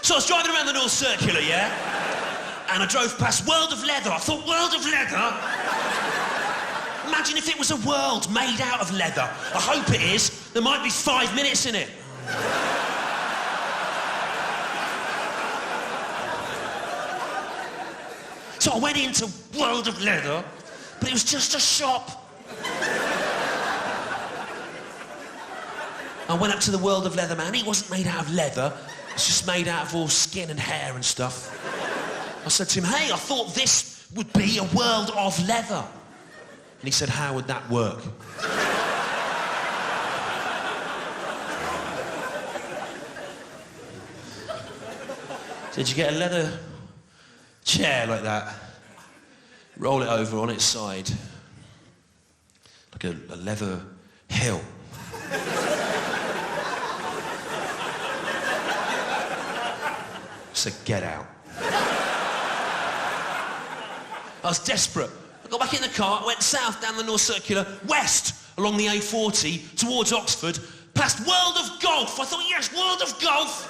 So I was driving around the North Circular, yeah? And I drove past World of Leather. I thought, World of Leather? Imagine if it was a world made out of leather. I hope it is. There might be 5 minutes in it. So I went into World of Leather, but it was just a shop. I went up to the World of Leather man. He wasn't made out of leather. It's just made out of all skin and hair and stuff. I said to him, hey, I thought this would be a world of leather. And he said, how would that work? Did you get a leather chair like that? Roll it over on its side. Like a leather hill. Said, get out. I was desperate. I got back in the car, went south down the North Circular, west along the A40 towards Oxford, past World of Golf. I thought, yes, World of Golf.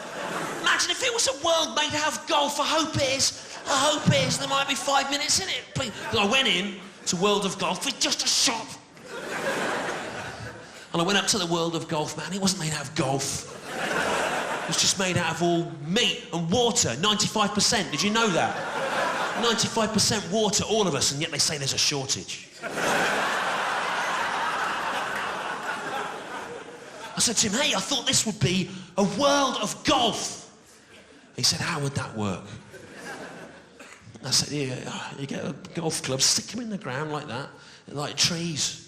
Imagine if it was a world made out of golf. I hope it is. I hope it is. There might be 5 minutes in it. But I went in to World of Golf with just a shop. And I went up to the World of Golf man. It wasn't made out of golf. It was just made out of all meat and water, 95%. Did you know that? 95% water, all of us, and yet they say there's a shortage. I said to him, hey, I thought this would be a world of golf. He said, how would that work? I said, yeah, you get a golf club, stick them in the ground like that, like trees.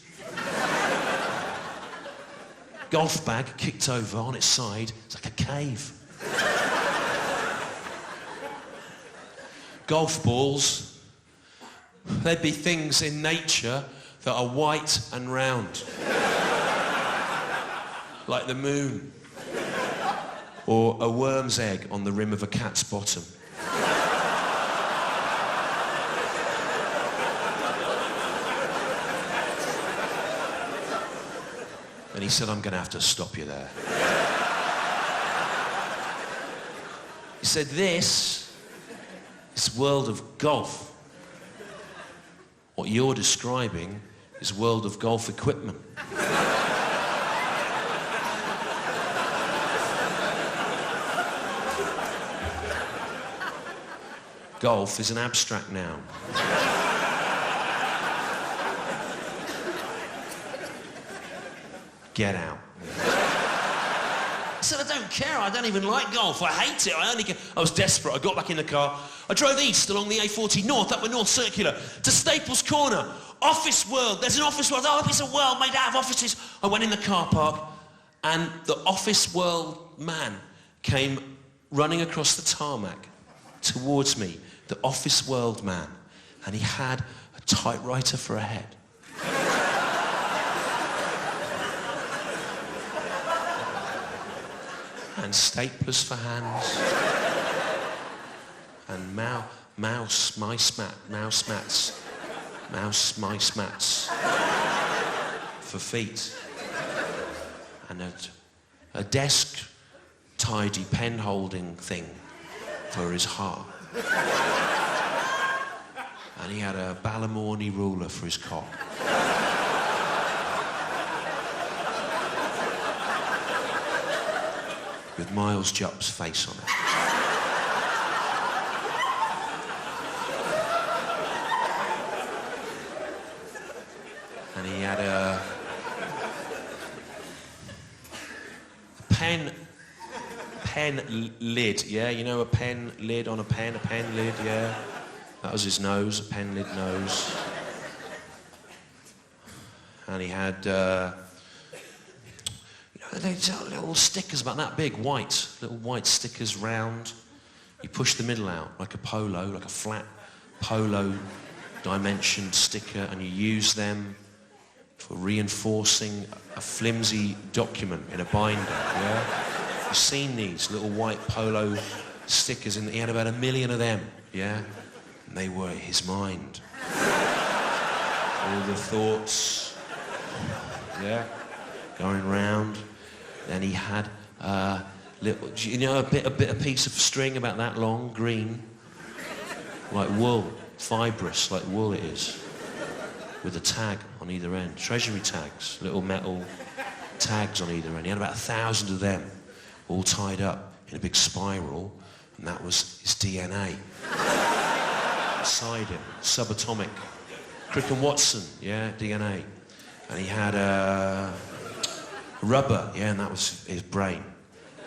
Golf bag kicked over on its side. It's like a cave. Golf balls, they'd be things in nature that are white and round. Like the moon. Or a worm's egg on the rim of a cat's bottom. And he said, I'm going to have to stop you there. He said, this world of golf. What you're describing is world of golf equipment. Golf is an abstract noun. Get out. I said, I don't care. I don't even like golf. I hate it. I was desperate. I got back in the car. I drove east along the A40 north, up the North Circular, to Staples Corner. Office World. There's an Office World. Oh, it's a world made out of offices. I went in the car park, and the Office World man came running across the tarmac towards me. The Office World man. And he had a typewriter for a head. And staplers for hands, and mouse mats for feet, and a desk tidy pen holding thing for his heart, and he had a Balamorni ruler for his cock. With Miles Jupp's face on it. And he had a pen lid, yeah? You know a pen lid on a pen lid, yeah? That was his nose, a pen lid nose. And he had little stickers about that big, little white stickers round. You push the middle out like a polo, like a flat polo dimensioned sticker, and you use them for reinforcing a flimsy document in a binder, yeah? You've seen these little white polo stickers, he had about 1 million of them, yeah? And they were his mind. All the thoughts, yeah, going round. Then he had little, you know, a piece of string about that long, green, like wool, fibrous, like wool it is, with a tag on either end. Treasury tags, little metal tags on either end. He had about 1,000 of them, all tied up in a big spiral, and that was his DNA. Beside him, subatomic. Crick and Watson, yeah, DNA. And he had rubber, yeah, and that was his brain.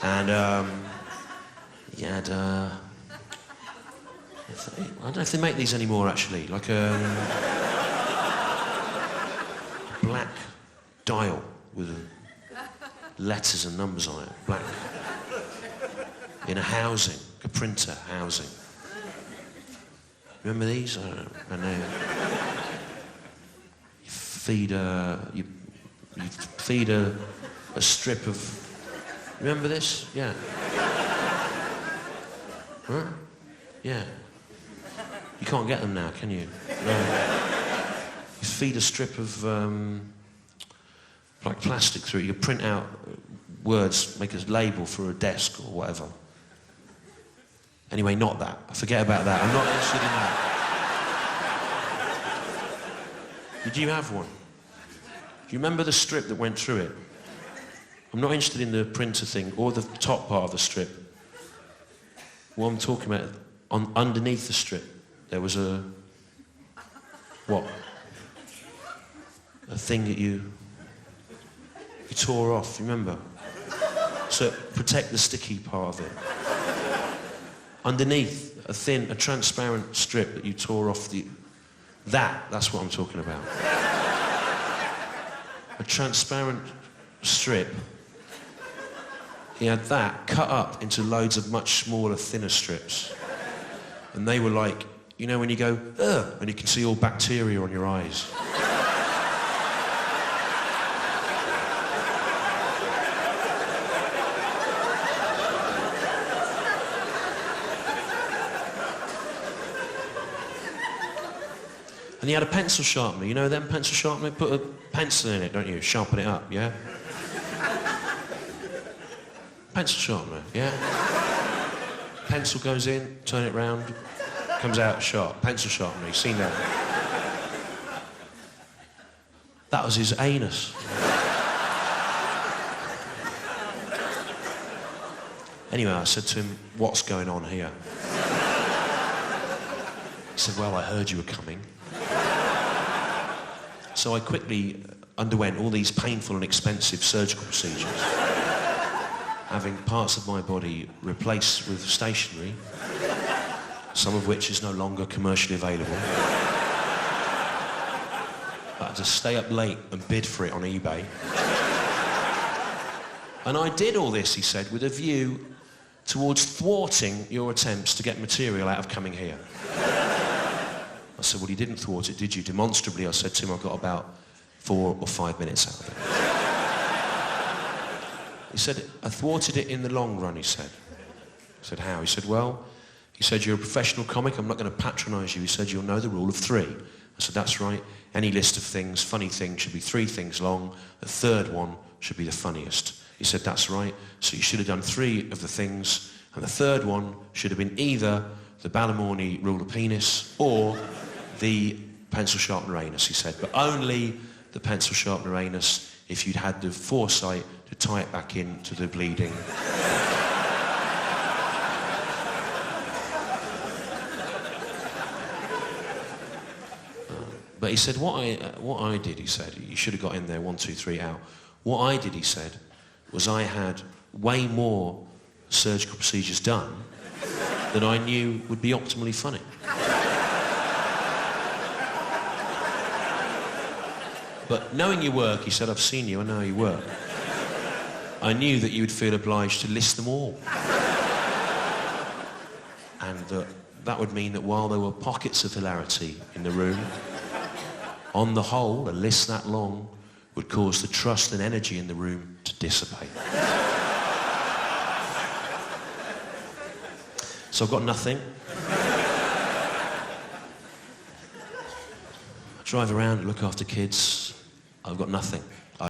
And he had, I don't know if they make these anymore actually, like a black dial with letters and numbers on it, black. In a housing, a printer housing. Remember these? I don't know. And you feed a strip of. Remember this? Yeah. Huh? Yeah. You can't get them now, can you? No. You feed a strip of like plastic through it. You print out words, make a label for a desk or whatever. Anyway, not that. Forget about that. I'm not interested in that. Did you have one? Do you remember the strip that went through it? I'm not interested in the printer thing or the top part of the strip. What I'm talking about, underneath the strip, there was a... What? A thing that you tore off, you remember? So protect the sticky part of it. Underneath, a transparent strip that you tore off the... That's what I'm talking about. A transparent strip. He had that cut up into loads of much smaller, thinner strips. And they were like, you know when you go, ugh, and you can see all bacteria on your eyes. And he had a pencil sharpener. You know them pencil sharpener? Put a pencil in it, don't you? Sharpen it up, yeah? Pencil sharpener, yeah? Pencil goes in, turn it round, comes out sharp. Pencil sharpener, you've seen that? That was his anus. Anyway, I said to him, what's going on here? He said, well, I heard you were coming. So I quickly underwent all these painful and expensive surgical procedures, having parts of my body replaced with stationery, some of which is no longer commercially available. I had to stay up late and bid for it on eBay. And I did all this, he said, with a view towards thwarting your attempts to get material out of coming here. I said, well, you didn't thwart it, did you? Demonstrably, I said to him, I got about 4 or 5 minutes out of it. He said, I thwarted it in the long run, he said. I said, how? He said, well, he said, you're a professional comic, I'm not going to patronise you. He said, you'll know the rule of 3. I said, that's right. Any list of things, funny things, should be 3 things long. The third one should be the funniest. He said, that's right. So you should have done 3 of the things, and the third one should have been either the Balamourne rule of penis or the pencil sharpener anus, he said, but only the pencil sharpener anus if you'd had the foresight to tie it back in to the bleeding. But he said, what I did, he said, you should have got in there 1, 2, 3 out. What I did, he said, was I had way more surgical procedures done than I knew would be optimally funny. But knowing your work, he said, I've seen you, I know your work. I knew that you would feel obliged to list them all. And that would mean that while there were pockets of hilarity in the room, on the whole, a list that long would cause the trust and energy in the room to dissipate. So I've got nothing. I drive around, look after kids. I've got nothing.